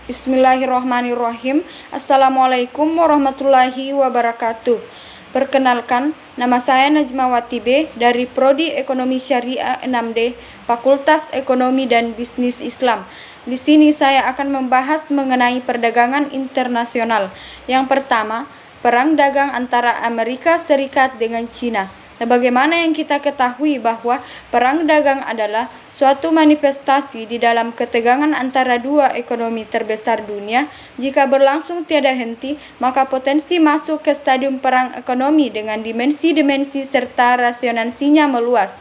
Bismillahirrahmanirrahim. Assalamualaikum warahmatullahi wabarakatuh. Perkenalkan, nama saya Najmawati B. dari Prodi Ekonomi Syariah 6D, Fakultas Ekonomi dan Bisnis Islam. Di sini saya akan membahas mengenai perdagangan internasional. Yang pertama, perang dagang antara Amerika Serikat dengan Cina. Sebagaimana yang kita ketahui bahwa perang dagang adalah suatu manifestasi di dalam ketegangan antara dua ekonomi terbesar dunia. Jika berlangsung tiada henti, maka potensi masuk ke stadium perang ekonomi dengan dimensi-dimensi serta resonansinya meluas,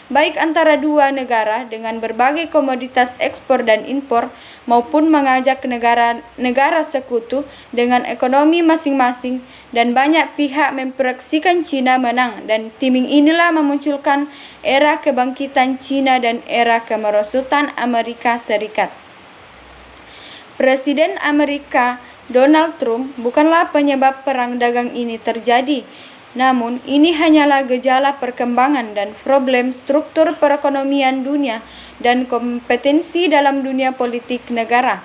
baik antara dua negara dengan berbagai komoditas ekspor dan impor, maupun mengajak negara-negara sekutu dengan ekonomi masing-masing, dan banyak pihak memproyeksikan Cina menang, dan timing inilah memunculkan era kebangkitan Cina dan era kemerosotan Amerika Serikat. Presiden Amerika Donald Trump bukanlah penyebab perang dagang ini terjadi, namun ini hanyalah gejala perkembangan dan problem struktur perekonomian dunia dan kompetensi dalam dunia politik negara.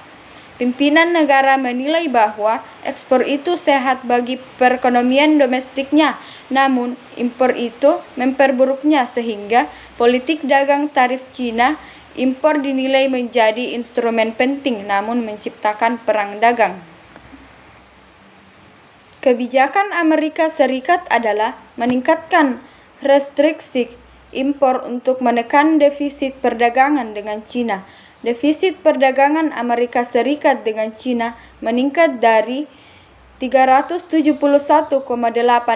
Pimpinan negara menilai bahwa ekspor itu sehat bagi perekonomian domestiknya, namun impor itu memperburuknya, sehingga politik dagang tarif Cina impor dinilai menjadi instrumen penting namun menciptakan perang dagang. Kebijakan Amerika Serikat adalah meningkatkan restriksi impor untuk menekan defisit perdagangan dengan Cina. Defisit perdagangan Amerika Serikat dengan Cina meningkat dari 371,8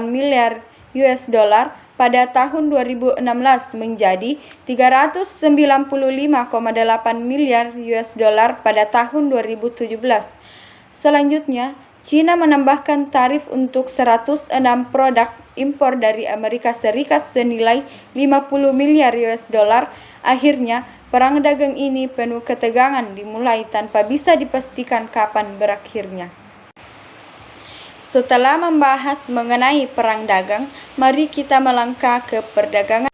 miliar US dollar pada tahun 2016 menjadi 395,8 miliar US dollar pada tahun 2017. Selanjutnya, Cina menambahkan tarif untuk 106 produk impor dari Amerika Serikat senilai 50 miliar US dollar. Akhirnya, perang dagang ini penuh ketegangan dimulai tanpa bisa dipastikan kapan berakhirnya. Setelah membahas mengenai perang dagang, mari kita melangkah ke perdagangan.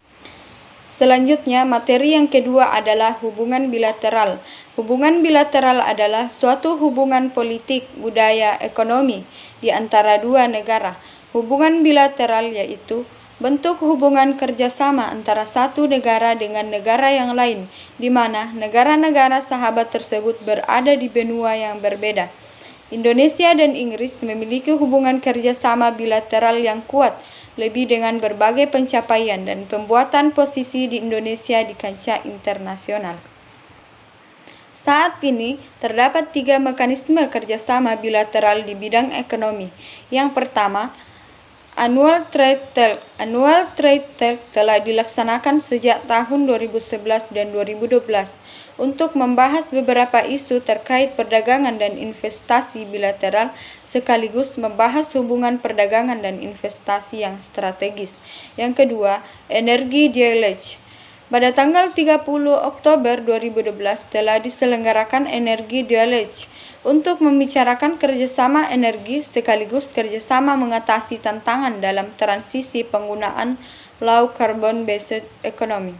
Selanjutnya, materi yang kedua adalah hubungan bilateral. Hubungan bilateral adalah suatu hubungan politik, budaya, ekonomi di antara dua negara. Hubungan bilateral yaitu bentuk hubungan kerjasama antara satu negara dengan negara yang lain, di mana negara-negara sahabat tersebut berada di benua yang berbeda. Indonesia dan Inggris memiliki hubungan kerjasama bilateral yang kuat, lebih dengan berbagai pencapaian dan pembuatan posisi di Indonesia di kancah internasional. Saat ini, terdapat 3 mekanisme kerjasama bilateral di bidang ekonomi. Yang pertama, Annual Trade Talk. Annual Trade Talk telah dilaksanakan sejak tahun 2011 dan 2012 untuk membahas beberapa isu terkait perdagangan dan investasi bilateral, sekaligus membahas hubungan perdagangan dan investasi yang strategis. Yang kedua, Energy Dialogue. Pada tanggal 30 Oktober 2012 telah diselenggarakan Energy Dialogue untuk membicarakan kerjasama energi sekaligus kerjasama mengatasi tantangan dalam transisi penggunaan low carbon based economy.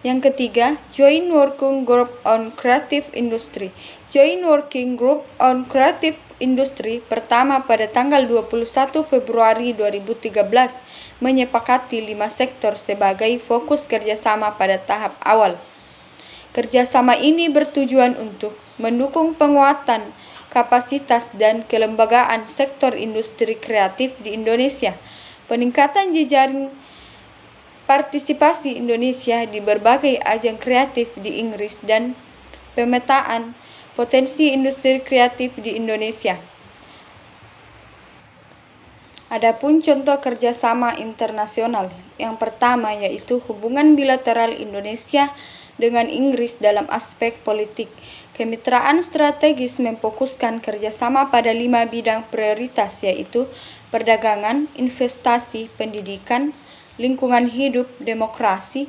Yang ketiga, Joint Working Group on Creative Industry. Joint Working Group on Creative Industry pertama pada tanggal 21 Februari 2013 menyepakati 5 sektor sebagai fokus kerjasama pada tahap awal. Kerjasama ini bertujuan untuk mendukung penguatan kapasitas dan kelembagaan sektor industri kreatif di Indonesia, peningkatan jejaring partisipasi Indonesia di berbagai ajang kreatif di Inggris, dan pemetaan potensi industri kreatif di Indonesia. Adapun contoh kerjasama internasional, yang pertama yaitu hubungan bilateral Indonesia dengan Inggris dalam aspek politik. Kemitraan strategis memfokuskan kerjasama pada 5 bidang prioritas yaitu perdagangan, investasi, pendidikan, lingkungan hidup, demokrasi,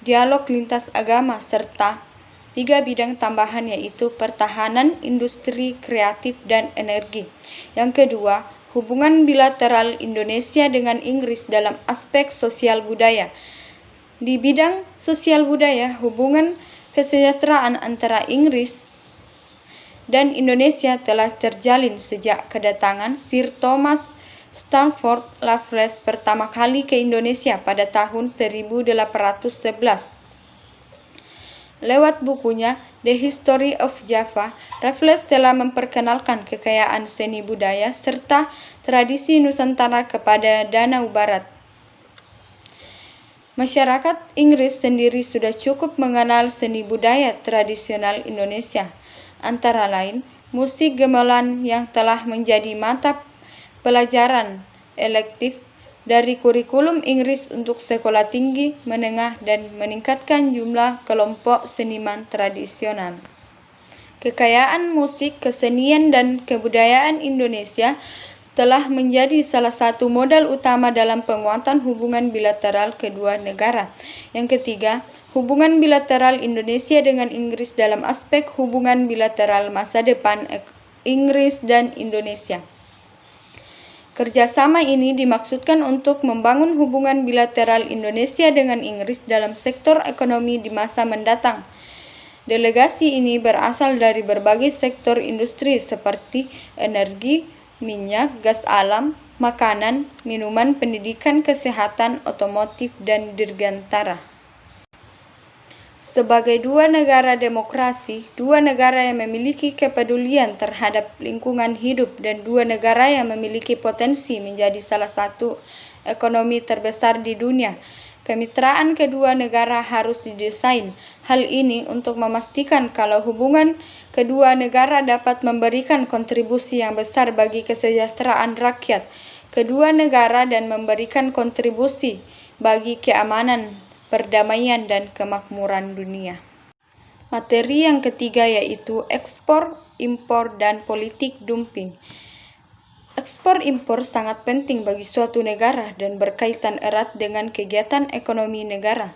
dialog lintas agama, serta 3 bidang tambahan yaitu pertahanan, industri kreatif, dan energi. Yang kedua, hubungan bilateral Indonesia dengan Inggris dalam aspek sosial budaya. Di bidang sosial budaya, hubungan kesejahteraan antara Inggris dan Indonesia telah terjalin sejak kedatangan Sir Thomas Stamford Raffles pertama kali ke Indonesia pada tahun 1811. Lewat bukunya The History of Java, Raffles telah memperkenalkan kekayaan seni budaya serta tradisi Nusantara kepada Danau Barat. Masyarakat Inggris sendiri sudah cukup mengenal seni budaya tradisional Indonesia, antara lain musik gamelan yang telah menjadi mata pelajaran elektif dari kurikulum Inggris untuk sekolah tinggi, menengah, dan meningkatkan jumlah kelompok seniman tradisional. Kekayaan musik, kesenian, dan kebudayaan Indonesia telah menjadi salah satu modal utama dalam penguatan hubungan bilateral kedua negara. Yang ketiga, hubungan bilateral Indonesia dengan Inggris dalam aspek hubungan bilateral masa depan Inggris dan Indonesia. Kerjasama ini dimaksudkan untuk membangun hubungan bilateral Indonesia dengan Inggris dalam sektor ekonomi di masa mendatang. Delegasi ini berasal dari berbagai sektor industri seperti energi, minyak, gas alam, makanan, minuman, pendidikan, kesehatan, otomotif, dan dirgantara. Sebagai dua negara demokrasi, dua negara yang memiliki kepedulian terhadap lingkungan hidup, dan dua negara yang memiliki potensi menjadi salah satu ekonomi terbesar di dunia, kemitraan kedua negara harus didesain. Hal ini untuk memastikan kalau hubungan kedua negara dapat memberikan kontribusi yang besar bagi kesejahteraan rakyat kedua negara dan memberikan kontribusi bagi keamanan, perdamaian, dan kemakmuran dunia. Materi yang ketiga yaitu ekspor, impor, dan politik dumping. Ekspor-impor sangat penting bagi suatu negara dan berkaitan erat dengan kegiatan ekonomi negara.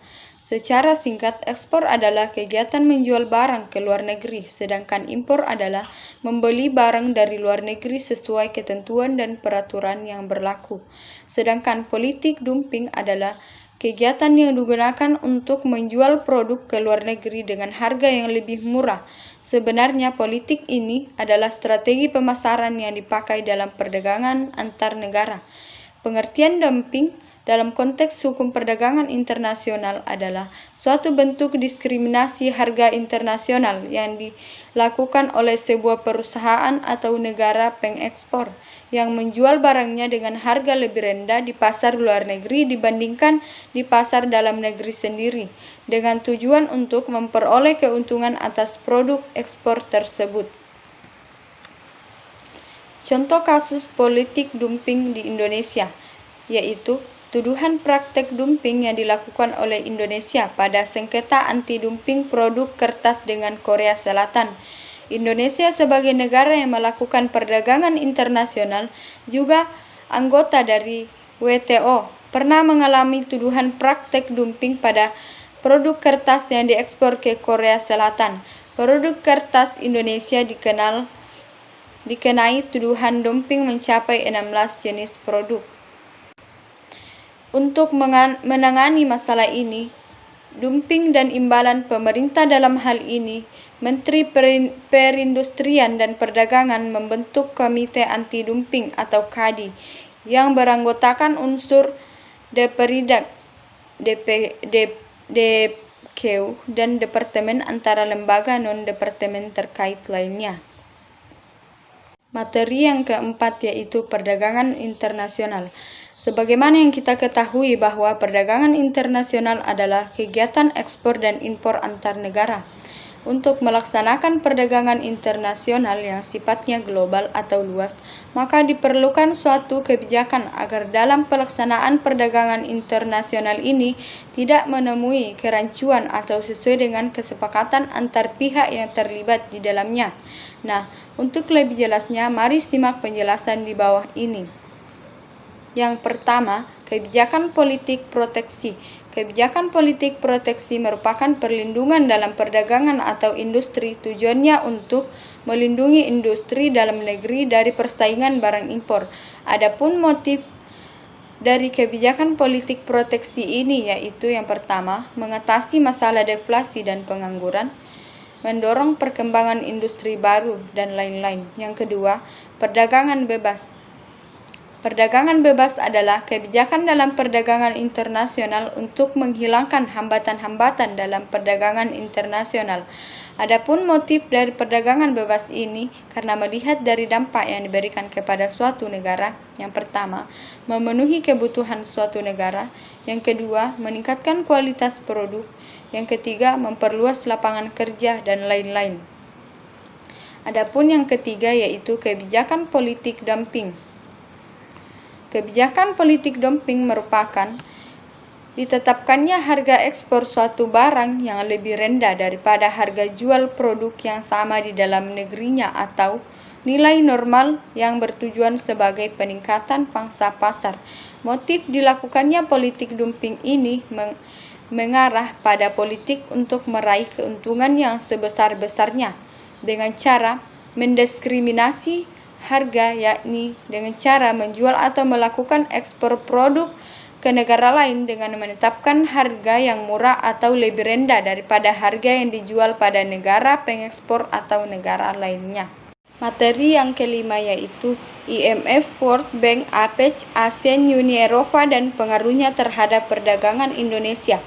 Secara singkat, ekspor adalah kegiatan menjual barang ke luar negeri, sedangkan impor adalah membeli barang dari luar negeri sesuai ketentuan dan peraturan yang berlaku. Sedangkan politik dumping adalah kegiatan yang digunakan untuk menjual produk ke luar negeri dengan harga yang lebih murah. Sebenarnya politik ini adalah strategi pemasaran yang dipakai dalam perdagangan antar negara. Pengertian dumping dalam konteks hukum perdagangan internasional adalah suatu bentuk diskriminasi harga internasional yang dilakukan oleh sebuah perusahaan atau negara pengekspor yang menjual barangnya dengan harga lebih rendah di pasar luar negeri dibandingkan di pasar dalam negeri sendiri, dengan tujuan untuk memperoleh keuntungan atas produk ekspor tersebut. Contoh kasus politik dumping di Indonesia, yaitu tuduhan praktek dumping yang dilakukan oleh Indonesia pada sengketa anti-dumping produk kertas dengan Korea Selatan. Indonesia sebagai negara yang melakukan perdagangan internasional, juga anggota dari WTO, pernah mengalami tuduhan praktek dumping pada produk kertas yang diekspor ke Korea Selatan. Produk kertas Indonesia dikenai tuduhan dumping mencapai 16 jenis produk. Untuk menangani masalah ini, dumping dan imbalan pemerintah dalam hal ini, Menteri Perindustrian dan Perdagangan membentuk Komite Anti-Dumping atau KADI yang beranggotakan unsur Deperindak, DPQ, dan departemen antara lembaga non-departemen terkait lainnya. Materi yang keempat yaitu perdagangan internasional. Sebagaimana yang kita ketahui bahwa perdagangan internasional adalah kegiatan ekspor dan impor antar negara. Untuk melaksanakan perdagangan internasional yang sifatnya global atau luas, maka diperlukan suatu kebijakan agar dalam pelaksanaan perdagangan internasional ini tidak menemui kerancuan atau sesuai dengan kesepakatan antar pihak yang terlibat di dalamnya. Nah, untuk lebih jelasnya, mari simak penjelasan di bawah ini. Yang pertama, kebijakan politik proteksi. Kebijakan politik proteksi merupakan perlindungan dalam perdagangan atau industri, tujuannya untuk melindungi industri dalam negeri dari persaingan barang impor. Adapun motif dari kebijakan politik proteksi ini yaitu yang pertama, mengatasi masalah deflasi dan pengangguran. mendorong perkembangan industri baru, dan lain-lain. Yang kedua, perdagangan bebas. Perdagangan bebas adalah kebijakan dalam perdagangan internasional untuk menghilangkan hambatan-hambatan dalam perdagangan internasional. Adapun motif dari perdagangan bebas ini karena melihat dari dampak yang diberikan kepada suatu negara. Yang pertama, memenuhi kebutuhan suatu negara. Yang kedua, meningkatkan kualitas produk. Yang ketiga, memperluas lapangan kerja, dan lain-lain. Adapun yang ketiga yaitu kebijakan politik dumping. Kebijakan politik dumping merupakan ditetapkannya harga ekspor suatu barang yang lebih rendah daripada harga jual produk yang sama di dalam negerinya atau nilai normal yang bertujuan sebagai peningkatan pangsa pasar. Motif dilakukannya politik dumping ini mengarah pada politik untuk meraih keuntungan yang sebesar-besarnya dengan cara mendiskriminasi harga, yakni dengan cara menjual atau melakukan ekspor produk ke negara lain dengan menetapkan harga yang murah atau lebih rendah daripada harga yang dijual pada negara pengekspor atau negara lainnya. Materi yang kelima yaitu IMF, World Bank, APEC, ASEAN, Uni Eropa, dan pengaruhnya terhadap perdagangan Indonesia.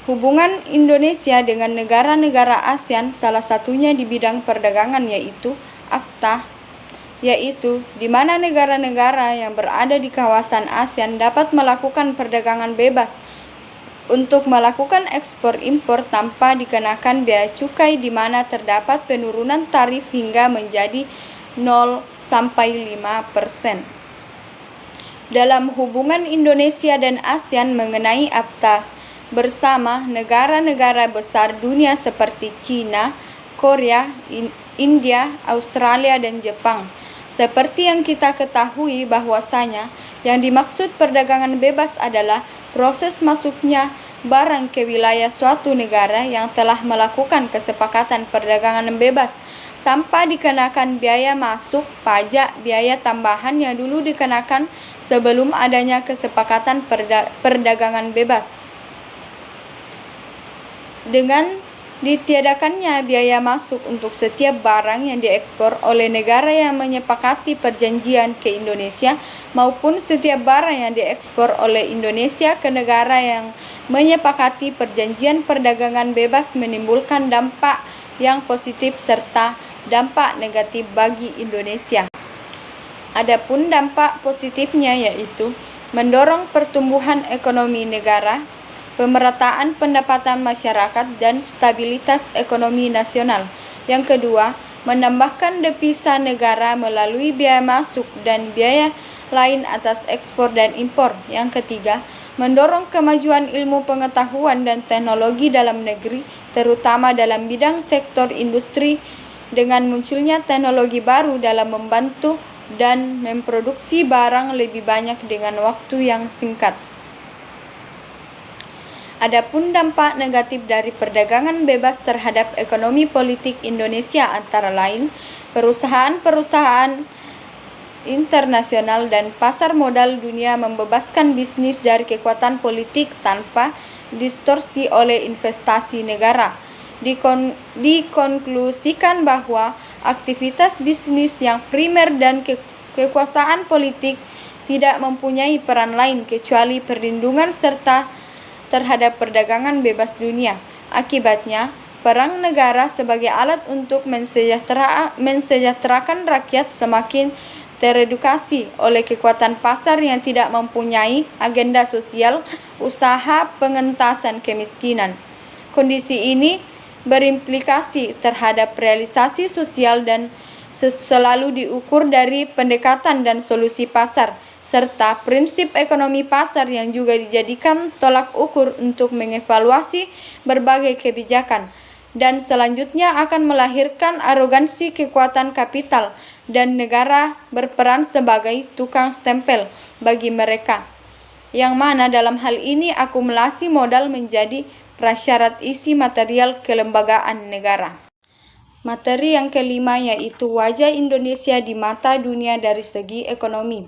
Hubungan Indonesia dengan negara-negara ASEAN salah satunya di bidang perdagangan yaitu AFTA, yaitu di mana negara-negara yang berada di kawasan ASEAN dapat melakukan perdagangan bebas untuk melakukan ekspor-impor tanpa dikenakan bea cukai, di mana terdapat penurunan tarif hingga menjadi 0-5%. Dalam hubungan Indonesia dan ASEAN mengenai AFTA bersama negara-negara besar dunia seperti China, Korea, India, Australia, dan Jepang. Seperti yang kita ketahui bahwasanya yang dimaksud perdagangan bebas adalah proses masuknya barang ke wilayah suatu negara yang telah melakukan kesepakatan perdagangan bebas tanpa dikenakan biaya masuk, pajak, biaya tambahan yang dulu dikenakan sebelum adanya kesepakatan perdagangan bebas. Dengan ditiadakannya biaya masuk untuk setiap barang yang diekspor oleh negara yang menyepakati perjanjian ke Indonesia maupun setiap barang yang diekspor oleh Indonesia ke negara yang menyepakati perjanjian perdagangan bebas menimbulkan dampak yang positif serta dampak negatif bagi Indonesia. Adapun dampak positifnya yaitu mendorong pertumbuhan ekonomi negara, pemerataan pendapatan masyarakat, dan stabilitas ekonomi nasional. Yang kedua, menambahkan devisa negara melalui biaya masuk dan biaya lain atas ekspor dan impor. Yang ketiga, mendorong kemajuan ilmu pengetahuan dan teknologi dalam negeri, terutama dalam bidang sektor industri, dengan munculnya teknologi baru dalam membantu dan memproduksi barang lebih banyak dengan waktu yang singkat. Adapun dampak negatif dari perdagangan bebas terhadap ekonomi politik Indonesia antara lain perusahaan-perusahaan internasional dan pasar modal dunia membebaskan bisnis dari kekuatan politik tanpa distorsi oleh investasi negara. Dikonklusikan bahwa aktivitas bisnis yang primer dan kekuasaan politik tidak mempunyai peran lain kecuali perlindungan serta terhadap perdagangan bebas dunia. Akibatnya, perang negara sebagai alat untuk mensejahterakan rakyat semakin teredukasi oleh kekuatan pasar yang tidak mempunyai agenda sosial, usaha pengentasan kemiskinan. Kondisi ini berimplikasi terhadap realisasi sosial dan selalu diukur dari pendekatan dan solusi pasar, serta prinsip ekonomi pasar yang juga dijadikan tolak ukur untuk mengevaluasi berbagai kebijakan, dan selanjutnya akan melahirkan arogansi kekuatan kapital dan negara berperan sebagai tukang stempel bagi mereka, yang mana dalam hal ini akumulasi modal menjadi prasyarat isi material kelembagaan negara. Materi yang kelima yaitu wajah Indonesia di mata dunia dari segi ekonomi.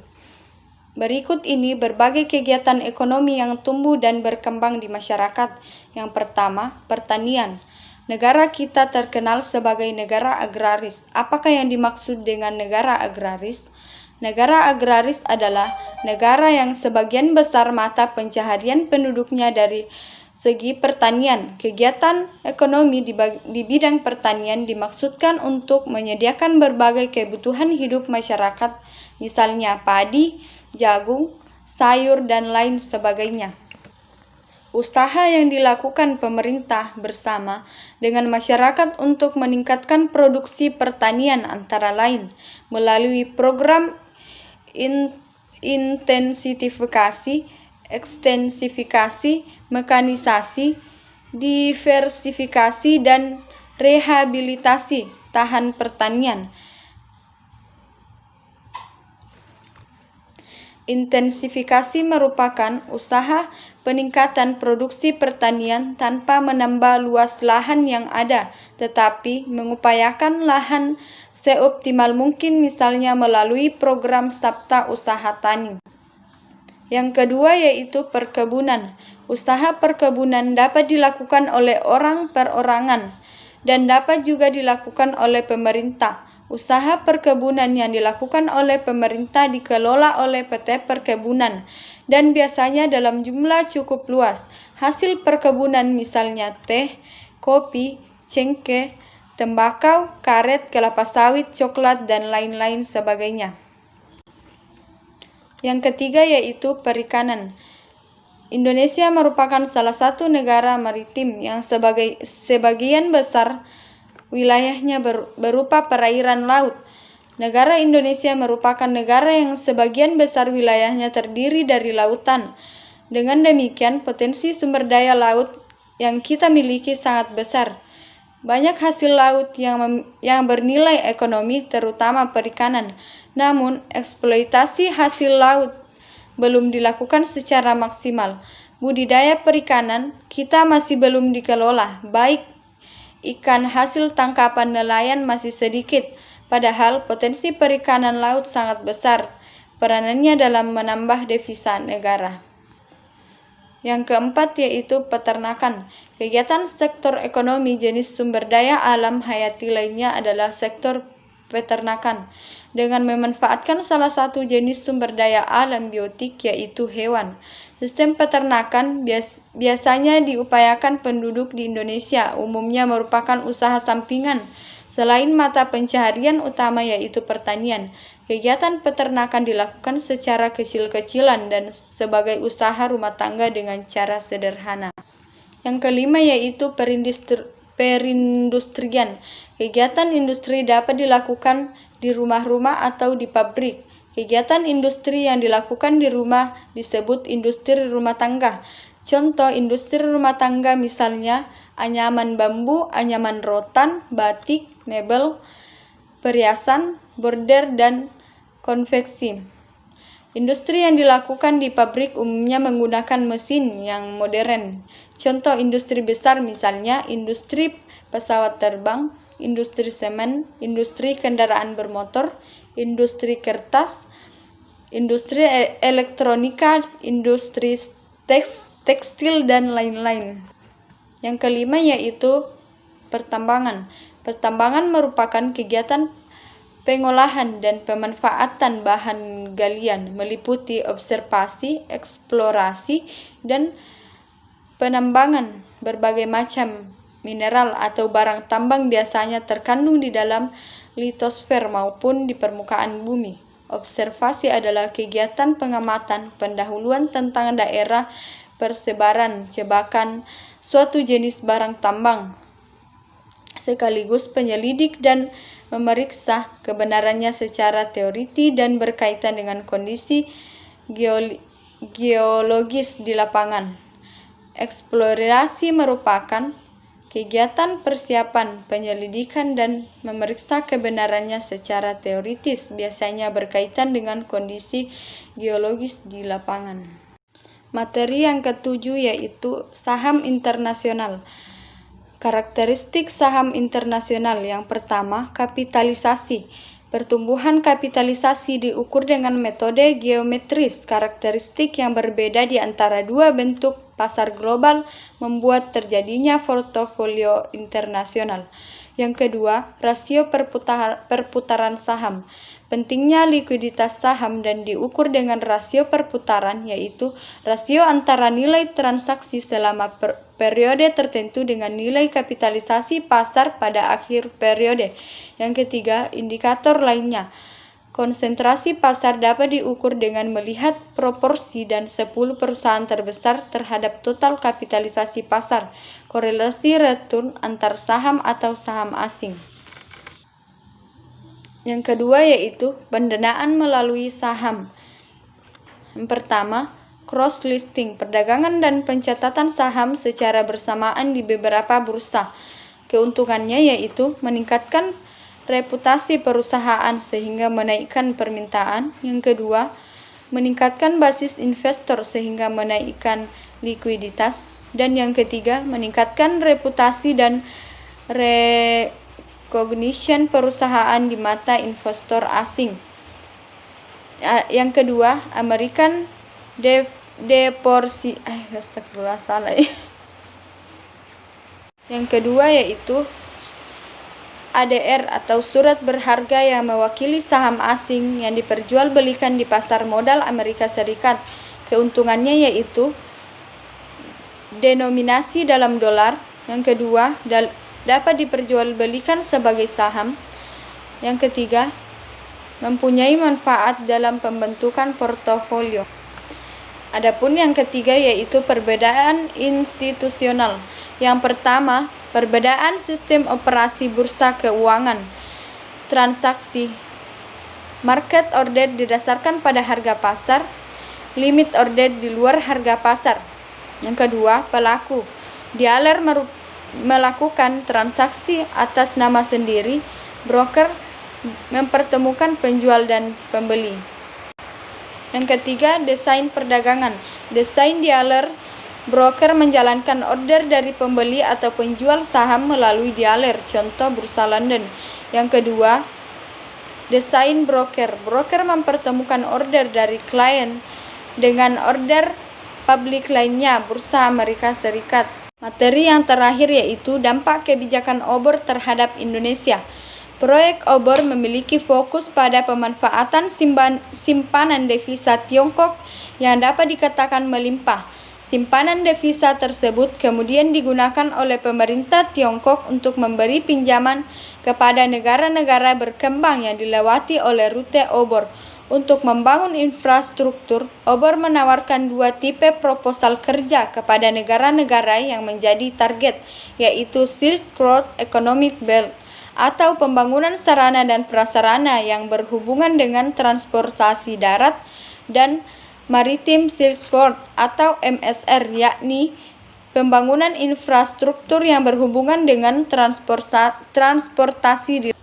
Berikut ini berbagai kegiatan ekonomi yang tumbuh dan berkembang di masyarakat. Yang pertama, pertanian. Negara kita terkenal sebagai negara agraris. Apakah yang dimaksud dengan negara agraris? Negara agraris adalah negara yang sebagian besar mata pencaharian penduduknya dari segi pertanian. Kegiatan ekonomi di bidang pertanian dimaksudkan untuk menyediakan berbagai kebutuhan hidup masyarakat, misalnya padi, jagung, sayur, dan lain sebagainya. Usaha yang dilakukan pemerintah bersama dengan masyarakat untuk meningkatkan produksi pertanian antara lain melalui program intensifikasi, ekstensifikasi, mekanisasi, diversifikasi, dan rehabilitasi lahan pertanian. Intensifikasi merupakan usaha peningkatan produksi pertanian tanpa menambah luas lahan yang ada, tetapi mengupayakan lahan seoptimal mungkin, misalnya melalui program Sabta Usaha Tani. Yang kedua yaitu perkebunan. Usaha perkebunan dapat dilakukan oleh orang perorangan dan dapat juga dilakukan oleh pemerintah. Usaha perkebunan yang dilakukan oleh pemerintah dikelola oleh PT Perkebunan dan biasanya dalam jumlah cukup luas. Hasil perkebunan misalnya teh, kopi, cengkeh, tembakau, karet, kelapa sawit, coklat, dan lain-lain sebagainya. Yang ketiga yaitu perikanan. Indonesia merupakan salah satu negara maritim yang sebagian besar wilayahnya berupa perairan laut. Negara Indonesia merupakan negara yang sebagian besar wilayahnya terdiri dari lautan. Dengan demikian, potensi sumber daya laut yang kita miliki sangat besar. Banyak hasil laut yang bernilai ekonomi, terutama perikanan. Namun, eksploitasi hasil laut belum dilakukan secara maksimal. Budidaya perikanan kita masih belum dikelola, baik ikan hasil tangkapan nelayan masih sedikit, padahal potensi perikanan laut sangat besar. Peranannya dalam menambah devisa negara. Yang keempat yaitu peternakan. Kegiatan sektor ekonomi jenis sumber daya alam hayati lainnya adalah sektor peternakan. Dengan memanfaatkan salah satu jenis sumber daya alam biotik yaitu hewan. Sistem peternakan biasanya diupayakan penduduk di Indonesia, umumnya merupakan usaha sampingan. Selain mata pencaharian utama yaitu pertanian, kegiatan peternakan dilakukan secara kecil-kecilan dan sebagai usaha rumah tangga dengan cara sederhana. Yang kelima yaitu perindustrian. Kegiatan industri dapat dilakukan di rumah-rumah atau di pabrik. Kegiatan industri yang dilakukan di rumah disebut industri rumah tangga. Contoh industri rumah tangga misalnya anyaman bambu, anyaman rotan, batik, mebel, perhiasan, bordir, dan konveksi. Industri yang dilakukan di pabrik umumnya menggunakan mesin yang modern. Contoh industri besar misalnya industri pesawat terbang, industri semen, industri kendaraan bermotor, industri kertas, industri elektronika, industri tekstil, dan lain-lain. Yang kelima yaitu pertambangan. Pertambangan merupakan kegiatan pengolahan dan pemanfaatan bahan galian, meliputi observasi, eksplorasi, dan penambangan berbagai macam mineral atau barang tambang biasanya terkandung di dalam litosfer maupun di permukaan bumi. Observasi adalah kegiatan pengamatan pendahuluan tentang daerah persebaran jebakan suatu jenis barang tambang, sekaligus penyelidik dan memeriksa kebenarannya secara teoriti dan berkaitan dengan kondisi geologis di lapangan. Eksplorasi merupakan kegiatan persiapan, penyelidikan, dan memeriksa kebenarannya secara teoritis, biasanya berkaitan dengan kondisi geologis di lapangan. Materi yang ketujuh yaitu saham internasional. Karakteristik saham internasional yang pertama, kapitalisasi. Pertumbuhan kapitalisasi diukur dengan metode geometris. Karakteristik yang berbeda di antara dua bentuk pasar global membuat terjadinya portofolio internasional. Yang kedua, rasio perputaran saham. Pentingnya likuiditas saham dan diukur dengan rasio perputaran, yaitu rasio antara nilai transaksi selama periode tertentu dengan nilai kapitalisasi pasar pada akhir periode. Yang ketiga, indikator lainnya. Konsentrasi pasar dapat diukur dengan melihat proporsi dan 10 perusahaan terbesar terhadap total kapitalisasi pasar. Korelasi return antar saham atau saham asing. Yang kedua yaitu pendanaan melalui saham. Yang pertama, cross listing, perdagangan dan pencatatan saham secara bersamaan di beberapa bursa. Keuntungannya yaitu meningkatkan reputasi perusahaan sehingga menaikkan permintaan. Yang kedua, meningkatkan basis investor sehingga menaikkan likuiditas. Dan yang ketiga, meningkatkan reputasi dan recognition perusahaan di mata investor asing. Yang kedua, American Depository. Yang kedua yaitu ADR atau surat berharga yang mewakili saham asing yang diperjualbelikan di pasar modal Amerika Serikat. Keuntungannya yaitu denominasi dalam dolar. Yang kedua, dapat diperjualbelikan sebagai saham. Yang ketiga, mempunyai manfaat dalam pembentukan portofolio. Adapun yang ketiga yaitu perbedaan institusional. Yang pertama, perbedaan sistem operasi bursa keuangan. Transaksi market order didasarkan pada harga pasar, limit order di luar harga pasar. Yang kedua, pelaku dealer melakukan transaksi atas nama sendiri, broker mempertemukan penjual dan pembeli. Yang ketiga, desain perdagangan. Desain dealer, broker menjalankan order dari pembeli atau penjual saham melalui dealer, contoh Bursa London. Yang kedua, desain broker. Broker mempertemukan order dari klien dengan order publik lainnya, Bursa Amerika Serikat. Materi yang terakhir yaitu dampak kebijakan obor terhadap Indonesia. Proyek obor memiliki fokus pada pemanfaatan simpanan devisa Tiongkok yang dapat dikatakan melimpah. Simpanan devisa tersebut kemudian digunakan oleh pemerintah Tiongkok untuk memberi pinjaman kepada negara-negara berkembang yang dilewati oleh rute obor. Untuk membangun infrastruktur, obor menawarkan dua tipe proposal kerja kepada negara-negara yang menjadi target, yaitu Silk Road Economic Belt, atau pembangunan sarana dan prasarana yang berhubungan dengan transportasi darat, dan Maritime Silk Road atau MSR, yakni pembangunan infrastruktur yang berhubungan dengan transportasi.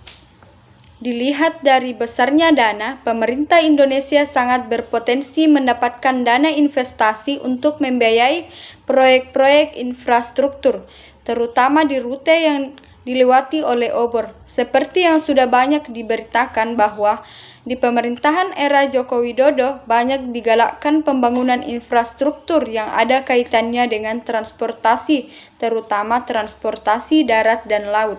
Dilihat dari besarnya dana, pemerintah Indonesia sangat berpotensi mendapatkan dana investasi untuk membiayai proyek-proyek infrastruktur, terutama di rute yang dilewati oleh obor. Seperti yang sudah banyak diberitakan bahwa di pemerintahan era Joko Widodo banyak digalakkan pembangunan infrastruktur yang ada kaitannya dengan transportasi, terutama transportasi darat dan laut.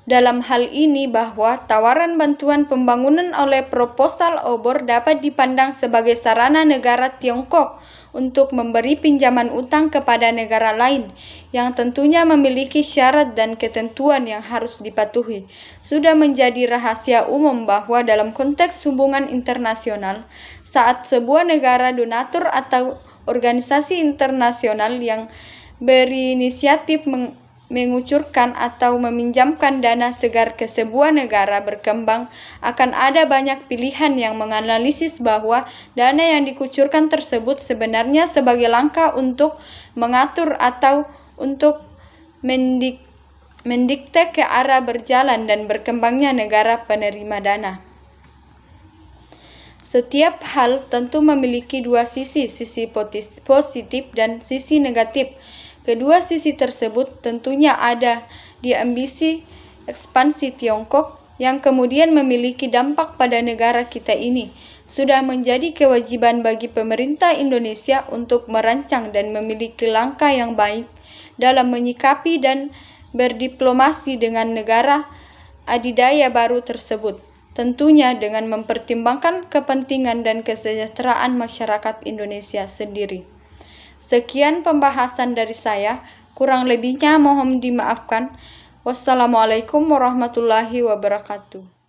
Dalam hal ini bahwa tawaran bantuan pembangunan oleh proposal obor dapat dipandang sebagai sarana negara Tiongkok untuk memberi pinjaman utang kepada negara lain yang tentunya memiliki syarat dan ketentuan yang harus dipatuhi. Sudah menjadi rahasia umum bahwa dalam konteks hubungan internasional, saat sebuah negara donatur atau organisasi internasional yang berinisiatif mengucurkan atau meminjamkan dana segar ke sebuah negara berkembang, akan ada banyak pilihan yang menganalisis bahwa dana yang dikucurkan tersebut sebenarnya sebagai langkah untuk mengatur atau untuk mendikte ke arah berjalan dan berkembangnya negara penerima dana. Setiap hal tentu memiliki dua sisi positif dan sisi negatif. Kedua sisi tersebut tentunya ada di ambisi ekspansi Tiongkok yang kemudian memiliki dampak pada negara kita ini. Sudah menjadi kewajiban bagi pemerintah Indonesia untuk merancang dan memiliki langkah yang baik dalam menyikapi dan berdiplomasi dengan negara adidaya baru tersebut, tentunya dengan mempertimbangkan kepentingan dan kesejahteraan masyarakat Indonesia sendiri. Sekian pembahasan dari saya, kurang lebihnya mohon dimaafkan. Wassalamualaikum warahmatullahi wabarakatuh.